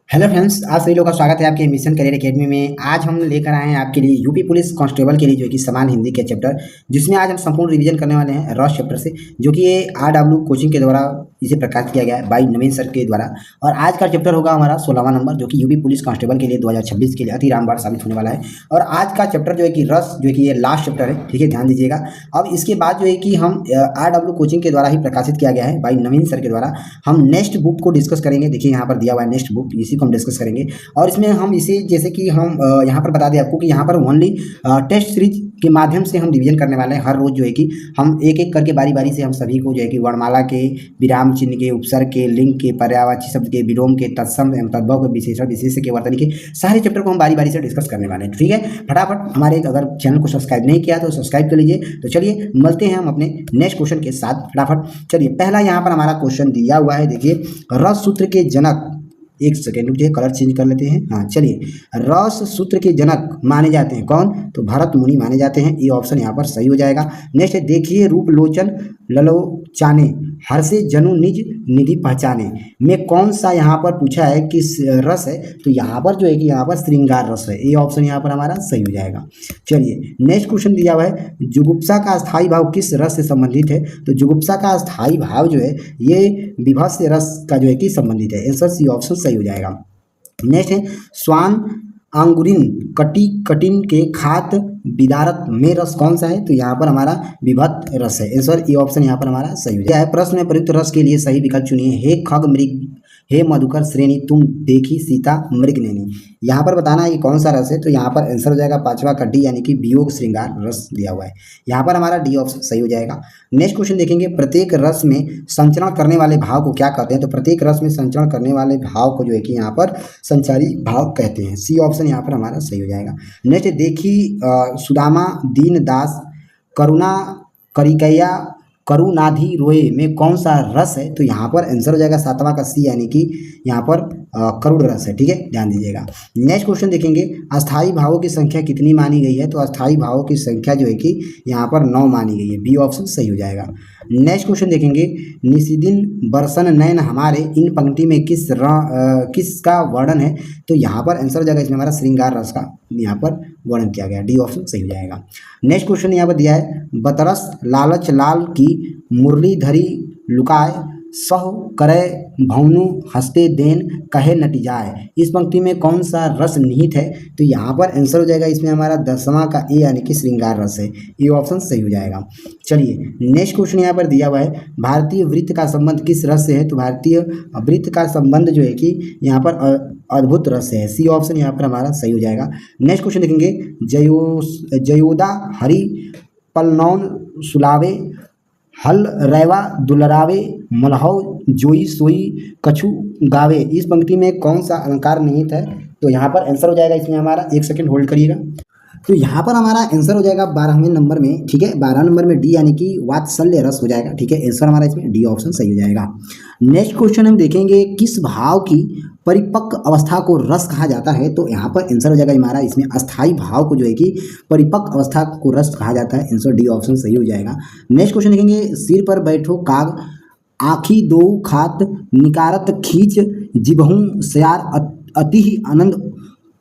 Hello friends, आप सभी लोगों का स्वागत है आपके मिशन करियर एकेडमी में। आज हम लेकर आए हैं आपके लिए यूपी पुलिस कांस्टेबल के लिए जो है कि समान हिंदी के चैप्टर, जिसमें आज हम संपूर्ण रिवीजन करने वाले हैं रॉस चैप्टर से, जो कि ये RW कोचिंग के द्वारा इसे प्रकाशित किया गया है बाई नवीन सर के द्वारा। और आज का चैप्टर होगा हमारा 16वां नंबर, जो कि यूपी पुलिस कांस्टेबल के लिए 2026 के लिए अति रामबाण साबित होने वाला है। और आज का चैप्टर जो है कि रस, जो है कि ये लास्ट चैप्टर है, ठीक है, ध्यान दीजिएगा। अब इसके बाद जो है कि हम RW कोचिंग के द्वारा ही प्रकाशित किया गया है बाई नवीन सर के द्वारा। हम नेक्स्ट बुक को डिस्कस करेंगे। देखिए यहाँ पर दिया हुआ है नेक्स्ट बुक, इसी को हम डिस्कस करेंगे। और इसमें हम इसे, जैसे कि हम यहाँ पर बता दें आपको कि यहाँ पर ओनली टेस्ट सीरीज के माध्यम से हम डिवीजन करने वाले हैं। हर रोज जो है कि हम एक एक करके बारी बारी से हम सभी को जो है कि वर्णमाला के, विराम चिन्ह के, उपसर्ग के, लिंग के, पर्यायवाची शब्द के, विलोम के, तत्सम एवं तद्भव के, विशेषण विशेष्य के, वर्तनी के सारे चैप्टर को हम बारी बारी से डिस्कस करने वाले हैं। ठीक है, फटाफट हमारे अगर चैनल को सब्सक्राइब नहीं किया तो सब्सक्राइब कर लीजिए। तो चलिए मिलते हैं हम अपने नेक्स्ट क्वेश्चन के साथ फटाफट। चलिए, पहला यहाँ पर हमारा क्वेश्चन दिया हुआ है। देखिए, रस सूत्र के जनक, एक सेकेंड रुकिए, कलर चेंज कर लेते हैं। हाँ चलिए, रस सूत्र के जनक माने जाते हैं कौन? तो भरत मुनि माने जाते हैं। ये ऑप्शन यहाँ पर सही हो जाएगा। नेक्स्ट है, देखिए रूप लोचन ललोचाने, हर्षे जनु निज निधि पहचाने में कौन सा यहाँ पर पूछा है कि रस है? तो यहाँ पर जो है कि यहाँ पर श्रृंगार रस है। ये ऑप्शन यहाँ पर हमारा सही हो जाएगा। चलिए, नेक्स्ट क्वेश्चन दिया हुआ है, जुगुप्सा का स्थायी भाव किस रस से संबंधित है? तो जुगुप्सा का स्थायी भाव जो है ये विभत्स रस का जो है कि संबंधित है। आंसर सी ऑप्शन सही हो जाएगा। नेक्स्ट है, स्वान अंगुरिन कटी कटिन के खात विदारत में रस कौन सा है? तो यहाँ पर हमारा विभक्त रस है। आंसर ए ऑप्शन यहाँ पर हमारा सही हो जाएगा। प्रश्न में प्रयुक्त रस के लिए सही विकल्प चुनिए। हे खग मृग, हे मधुकर श्रेणी, तुम देखी सीता मृग नैनी। यहाँ पर बताना है कि कौन सा रस है। तो यहाँ पर आंसर हो जाएगा पांचवा का डी, यानी कि वियोग श्रृंगार रस दिया हुआ है। यहाँ पर हमारा डी ऑप्शन सही हो जाएगा। नेक्स्ट क्वेश्चन देखेंगे, प्रत्येक रस में संचरण करने वाले भाव को क्या कहते हैं? तो प्रत्येक रस में संचरण करने वाले भाव को जो है कि यहाँ पर संचारी भाव कहते हैं। सी ऑप्शन यहाँ पर हमारा सही हो जाएगा। नेक्स्ट, देखी सुदामा दीन दास करुणा करिकैया करुणाधि रोए में कौन सा रस है? तो यहाँ पर आंसर हो जाएगा सातवां का सी, यानी कि यहाँ पर करुण रस है। ठीक है, ध्यान दीजिएगा। नेक्स्ट क्वेश्चन देखेंगे, अस्थाई भावों की संख्या कितनी मानी गई है? तो अस्थाई भावों की संख्या जो है कि यहाँ पर 9 मानी गई है। बी ऑप्शन सही हो जाएगा। नेक्स्ट क्वेश्चन देखेंगे, निशिदिन बरसन नयन हमारे, इन पंक्ति में किसका वर्णन है? तो यहाँ पर आंसर हो जाएगा इसमें हमारा श्रृंगार रस का यहाँ पर वर्णन किया गया। डी ऑप्शन सही हो जाएगा। नेक्स्ट क्वेश्चन यहाँ पर दिया है, बतरस लालच लाल की मुरली धरी लुकाय, सह करे भौनु हंसते देन कहे नटी जाए। इस पंक्ति में कौन सा रस निहित है? तो यहाँ पर आंसर हो जाएगा इसमें हमारा 10वां का ए, यानी कि श्रृंगार रस है। ये ऑप्शन सही हो जाएगा। चलिए, नेक्स्ट क्वेश्चन यहाँ पर दिया हुआ है, भारतीय वृत्त का संबंध किस रस से है? तो भारतीय वृत्त का संबंध जो है कि यहाँ पर अद्भुत रस है। सी ऑप्शन यहाँ पर हमारा सही हो जाएगा। नेक्स्ट क्वेश्चन देखेंगे, जयोदा हरि पलनौन सुलावे, हल रैवा दुलरावे, मलहौ जोई सोई कछु गावे। इस पंक्ति में कौन सा अलंकार निहित है? तो यहाँ पर आंसर हो जाएगा इसमें हमारा, एक सेकंड होल्ड करिएगा। तो यहाँ पर हमारा आंसर हो जाएगा 12वें नंबर में। ठीक है, 12 नंबर में डी, यानी कि वात्सल्य रस हो जाएगा। ठीक है, आंसर हमारा इसमें डी ऑप्शन सही हो जाएगा। नेक्स्ट क्वेश्चन हम देखेंगे, किस भाव की परिपक्व अवस्था को रस कहा जाता है? तो यहाँ पर आंसर हो जाएगा हमारा इसमें अस्थाई भाव को जो है कि परिपक्व अवस्था को रस कहा जाता है। आंसर डी ऑप्शन सही हो जाएगा। नेक्स्ट क्वेश्चन देखेंगे, सिर पर बैठो काग, आँखी दो खात निकारत खींच, जिबहूँ सयार अति आनंद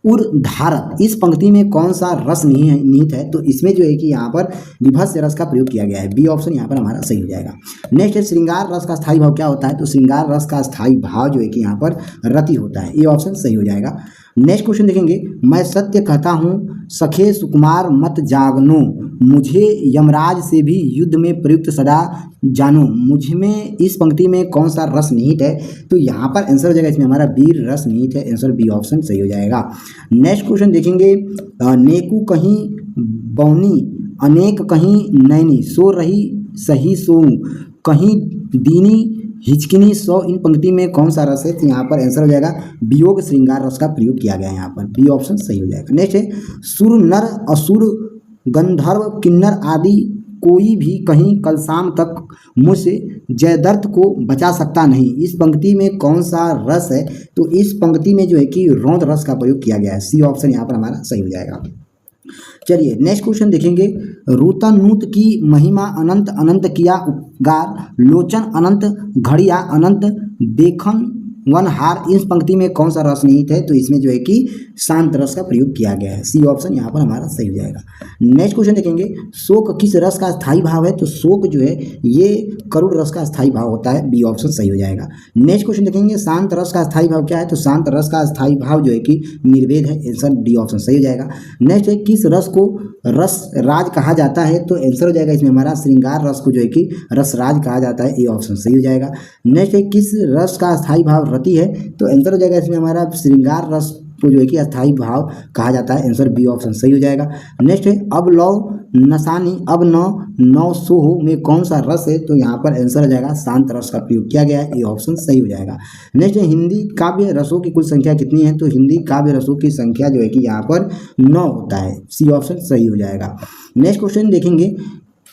उर धारत। इस पंक्ति में कौन सा रस निहित है? तो इसमें जो है कि यहाँ पर विभत्स रस का प्रयोग किया गया है। बी ऑप्शन यहाँ पर हमारा सही हो जाएगा। नेक्स्ट है, श्रृंगार रस का स्थायी भाव क्या होता है? तो श्रृंगार रस का स्थायी भाव जो है कि यहाँ पर रति होता है। ये ऑप्शन सही हो जाएगा। नेक्स्ट क्वेश्चन देखेंगे, मैं सत्य कहता हूँ सखे सुकुमार मत जागनो, मुझे यमराज से भी युद्ध में प्रयुक्त सदा जानो। मुझ में इस पंक्ति में कौन सा रस निहित है? तो यहाँ पर आंसर हो जाएगा इसमें हमारा वीर रस निहित है। आंसर बी ऑप्शन सही हो जाएगा। नेक्स्ट क्वेश्चन देखेंगे, नेकू कहीं बौनी अनेक कहीं नैनी, सो रही सही सोऊं कहीं दीनी हिचकिनी सौ। इन पंक्ति में कौन सा रस है? तो यहाँ पर आंसर हो जाएगा वियोग श्रृंगार रस का प्रयोग किया गया है। यहाँ पर बी ऑप्शन सही हो जाएगा। नेक्स्ट है, सुर नर असुर गंधर्व किन्नर आदि कोई भी कहीं कल शाम तक मुझसे जयद्रथ को बचा सकता नहीं। इस पंक्ति में कौन सा रस है? तो इस पंक्ति में जो है कि रौद्र रस का प्रयोग किया गया है। सी ऑप्शन यहाँ पर हमारा सही हो जाएगा। चलिए, नेक्स्ट क्वेश्चन देखेंगे, रूतनूत की महिमा अनंत अनंत किया उपगार, लोचन अनंत घड़िया अनंत देखन वन हार, इस पंक्ति में कौन सा रस निहित है? तो इसमें जो है कि शांत रस का प्रयोग किया गया है। सी ऑप्शन यहाँ पर हमारा सही हो जाएगा। नेक्स्ट क्वेश्चन देखेंगे, शोक किस रस का स्थायी भाव है? तो शोक जो है ये करुण रस का स्थायी भाव होता है। बी ऑप्शन सही हो जाएगा। नेक्स्ट क्वेश्चन देखेंगे, शांत रस का स्थायी भाव क्या है? तो शांत रस का स्थायी भाव जो है कि निर्वेद है। आंसर डी ऑप्शन सही हो जाएगा। नेक्स्ट है, किस रस को रस राज कहा जाता है? तो आंसर हो जाएगा इसमें हमारा श्रृंगार रस को जो है कि रस राज कहा जाता है। ए ऑप्शन सही हो जाएगा। नेक्स्ट है, किस रस का स्थायी भाव रति है? तो आंसर हो जाएगा इसमें हमारा श्रृंगार रस को जो है कि अस्थायी भाव कहा जाता है। आंसर बी ऑप्शन सही हो जाएगा। नेक्स्ट है, अब लौ नसानी अब नौ सोहो में कौन सा रस है? तो यहाँ पर आंसर हो जाएगा शांत रस का प्रयोग किया गया है। ये ऑप्शन सही हो जाएगा। नेक्स्ट है, हिंदी काव्य रसों की कुल संख्या कितनी है? तो हिंदी काव्य रसों की संख्या जो है कि यहाँ पर 9 होता है। सी ऑप्शन सही हो जाएगा। नेक्स्ट क्वेश्चन देखेंगे,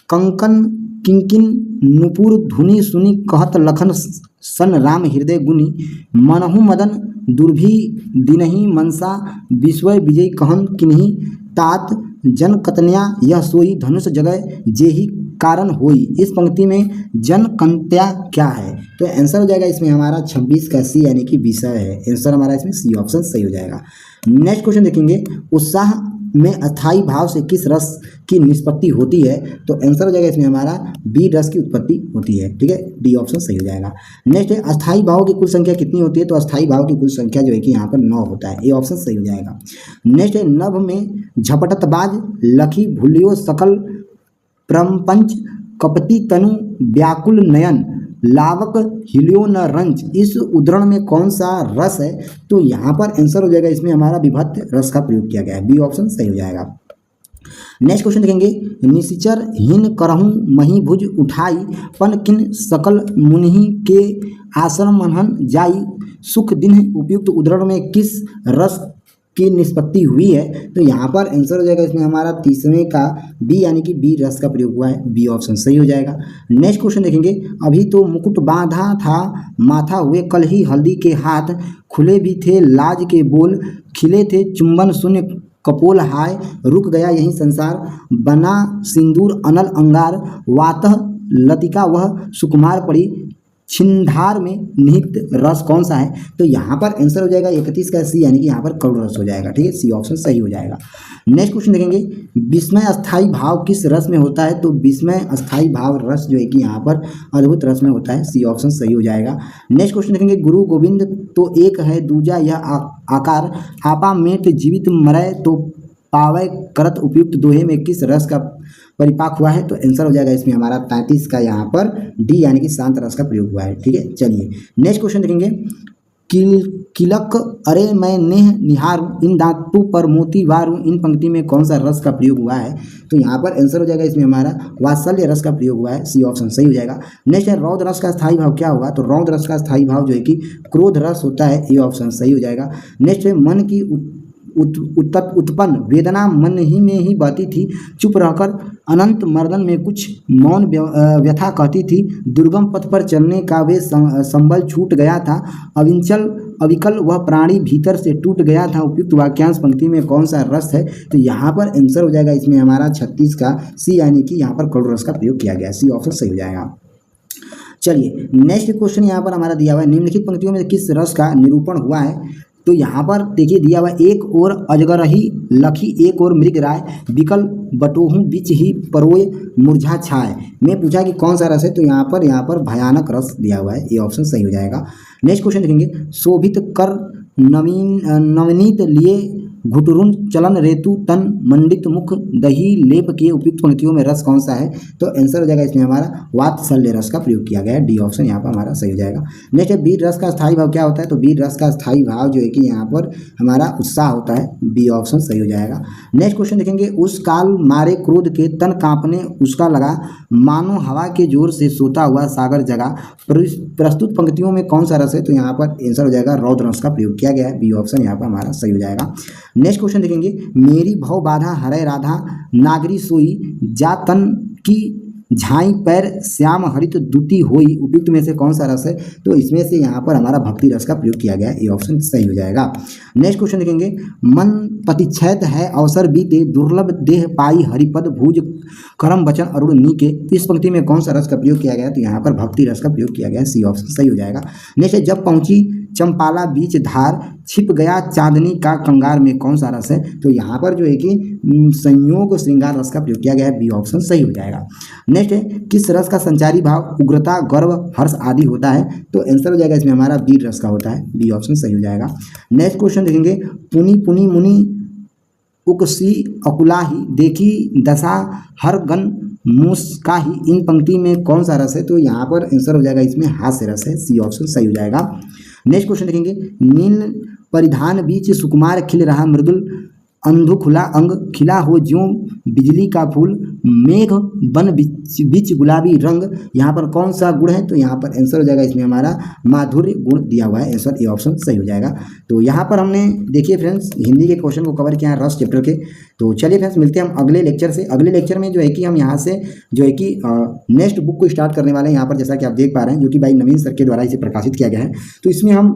कंकन किंकिन नुपुर धुनि सुनि कहत लखन सन राम हृदय गुनी मनहु मदन दुर्भी दिनहि मनसा विश्व विजय कहन किन्हीं तात जन कतन्या यह सोई धनुष जगह जेहि कारण होई। इस पंक्ति में जन कंत्या क्या है? तो आंसर हो जाएगा इसमें हमारा 26 का सी यानी कि विषय है। आंसर हमारा इसमें सी ऑप्शन सही हो जाएगा। नेक्स्ट क्वेश्चन देखेंगे, उत्साह में अस्थायी भाव से किस रस की निष्पत्ति होती है? तो आंसर हो जाएगा इसमें हमारा बी रस की उत्पत्ति होती है। ठीक है, डी ऑप्शन सही हो जाएगा। नेक्स्ट है, अस्थायी भाव की कुल संख्या कितनी होती है? तो अस्थायी भाव की कुल संख्या जो है कि यहाँ पर 9 होता है। ए ऑप्शन सही हो जाएगा। नेक्स्ट है, नभ में झपटतबाज लखी भूलियो सकल प्रपंच कपति तनु व्याकुल नयन लावक हिलियो न रंज, इस उद्धरण में कौन सा रस है? तो यहाँ पर आंसर हो जाएगा इसमें हमारा विभक्त रस का प्रयोग किया गया है। बी ऑप्शन सही हो जाएगा। नेक्स्ट क्वेश्चन देखेंगे, निशिचर हीन करहूँ मही भुज उठाई पन किन सकल मुनि के आश्रम मनहन जाई सुख दिन, उपयुक्त उद्धरण में किस रस की निष्पत्ति हुई है? तो यहाँ पर आंसर हो जाएगा इसमें हमारा 30वें का बी यानी कि बी रस का प्रयोग हुआ है। बी ऑप्शन सही हो जाएगा। नेक्स्ट क्वेश्चन देखेंगे, अभी तो मुकुट बांधा था माथा हुए कल ही हल्दी के हाथ खुले भी थे लाज के बोल खिले थे चुंबन शून्य कपोल हाय रुक गया यही संसार बना सिंदूर अनल अंगार वातः लतिका वह सुकुमार पड़ी छिंधार में निहित रस कौन सा है? तो यहाँ पर आंसर हो जाएगा 31 का सी यानी कि यहाँ पर करुण रस हो जाएगा। ठीक है, सी ऑप्शन सही हो जाएगा। नेक्स्ट क्वेश्चन देखेंगे, विस्मय अस्थायी भाव किस रस में होता है? तो विस्मय अस्थायी भाव रस जो है कि यहाँ पर अद्भुत रस में होता है। सी ऑप्शन सही हो जाएगा। नेक्स्ट क्वेश्चन देखेंगे, गुरु गोविंद तो एक है दूजा यह आकार आपा मेट जीवित मरय तो पावय करत उपयुक्त दोहे में किस रस का परिपाक हुआ है? तो आंसर हो जाएगा इसमें हमारा 35 का यहाँ पर डी यानी कि शांत रस का प्रयोग हुआ है। ठीक है, चलिए नेक्स्ट क्वेश्चन देखेंगे, किलक अरे मैं नेह निहार इन दांतों पर मोती वारूं, इन पंक्ति में कौन सा रस का प्रयोग हुआ है? तो यहाँ पर आंसर हो जाएगा इसमें हमारा वात्सल्य रस का प्रयोग हुआ है। सी ऑप्शन सही हो जाएगा। नेक्स्ट है, रौद्र रस का स्थायी भाव क्या होगा? तो रौद्र रस का स्थायी भाव जो है कि क्रोध रस होता है। ये ऑप्शन सही हो जाएगा। नेक्स्ट है, मन की उत्पन्न वेदना मन ही में ही बहती थी चुप रहकर अनंत मर्दन में कुछ मौन व्यथा कहती थी दुर्गम पथ पर चलने का वे संबल छूट गया था अविकल वह प्राणी भीतर से टूट गया था। उपयुक्त वाक्यांश पंक्ति में कौन सा रस है? तो यहाँ पर आंसर हो जाएगा इसमें हमारा 36 का सी यानी कि यहाँ पर करुण रस का प्रयोग किया गया। सी ऑप्शन सही हो जाएगा। चलिए नेक्स्ट क्वेश्चन यहाँ पर हमारा दिया हुआ है, निम्नलिखित पंक्तियों में किस रस का निरूपण हुआ है? तो यहाँ पर देखिए दिया हुआ, एक और अजगरही लखी एक और मृग राय बिकल बटोहूँ बीच ही परोय मुरझा छाए में पूछा कि कौन सा रस है? तो यहाँ पर भयानक रस दिया हुआ है। ये ऑप्शन सही हो जाएगा। नेक्स्ट क्वेश्चन देखेंगे, शोभित कर नवनीत लिए घुटरुन चलन रेतु तन मंडित मुख दही लेप के उपयुक्त पंक्तियों में रस कौन सा है? तो आंसर हो जाएगा इसमें हमारा वात्सल्य रस का प्रयोग किया गया है। डी ऑप्शन यहाँ पर हमारा सही हो जाएगा। नेक्स्ट है, वीर रस का स्थायी भाव क्या होता है? तो वीर रस का स्थायी भाव जो है कि यहाँ पर हमारा उत्साह होता है। बी ऑप्शन सही हो जाएगा। नेक्स्ट क्वेश्चन देखेंगे, उस काल मारे क्रोध के तन कांपने उसका लगा मानो हवा के जोर से सोता हुआ सागर जगा, प्रस्तुत पंक्तियों में कौन सा रस है? तो यहाँ पर आंसर हो जाएगा रौद्र रस का प्रयोग किया गया है। बी ऑप्शन यहाँ पर हमारा सही हो जाएगा। नेक्स्ट क्वेश्चन देखेंगे, मेरी भव बाधा हरे राधा नागरी सोई जा तन की झाई पैर श्याम हरित दूती होई, उपयुक्त में से कौन सा रस है? तो इसमें से यहाँ पर हमारा भक्ति रस का प्रयोग किया गया है। ये ऑप्शन सही हो जाएगा। नेक्स्ट क्वेश्चन देखेंगे, मन प्रतिच्छेद है अवसर बीते दुर्लभ देह पाई हरिपद भुज करम वचन अरुण नीके, इस पंक्ति में कौन सा रस का प्रयोग किया गया है? तो यहाँ पर भक्ति रस का प्रयोग किया गया है। सी ऑप्शन सही हो जाएगा। नेक्स्ट है, जब पहुंची चंपाला बीच धार, छिप गया चांदनी का कंगार में कौन सा रस है? तो यहाँ पर जो है कि संयोग श्रृंगार रस का प्रयोग किया गया है, बी ऑप्शन सही हो जाएगा। नेक्स्ट है, किस रस का संचारी भाव उग्रता, गर्व, हर्ष आदि होता है? तो आंसर हो जाएगा इसमें हमारा वीर रस का होता है, बी ऑप्शन सही हो जाएगा। नेक्स्ट क्वेश्चन देखेंगे, पुनि पुनि मुनि उकसी अकुलाही, देखी दशा हर गन मुस्काही, इन पंक्ति में कौन सा रस है? तो यहाँ पर आंसर हो जाएगा इसमें हास्य रस है, सी ऑप्शन सही हो जाएगा। नेक्स्ट क्वेश्चन देखेंगे, नील परिधान बीच सुकुमार खिल रहा मृदुल, अंधु खुला अंग खिला हो ज्यों बिजली का फूल, मेघ बन बीच गुलाबी रंग, यहाँ पर कौन सा गुण है? तो यहाँ पर आंसर हो जाएगा इसमें हमारा माधुर्य गुण दिया हुआ है, आंसर ए ऑप्शन सही हो जाएगा। तो यहाँ पर हमने देखिए फ्रेंड्स हिंदी के क्वेश्चन को कवर किया है रस चैप्टर के। तो चलिए फ्रेंड्स मिलते हैं हम अगले लेक्चर से। अगले लेक्चर में जो है कि हम यहाँ से जो है कि नेक्स्ट बुक को स्टार्ट करने वाले हैं, यहाँ पर जैसा कि आप देख पा रहे हैं, जो कि भाई नवीन सर के द्वारा इसे प्रकाशित किया गया है। तो इसमें हम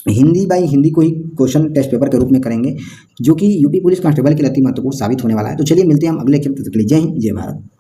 हिंदी बाई हिंदी को ही क्वेश्चन टेस्ट पेपर के रूप में करेंगे, जो कि यूपी पुलिस कांस्टेबल के लिए अति महत्वपूर्ण साबित होने वाला है। तो चलिए मिलते हैं हम अगले लेक्चर में। जय हिंद, जय भारत।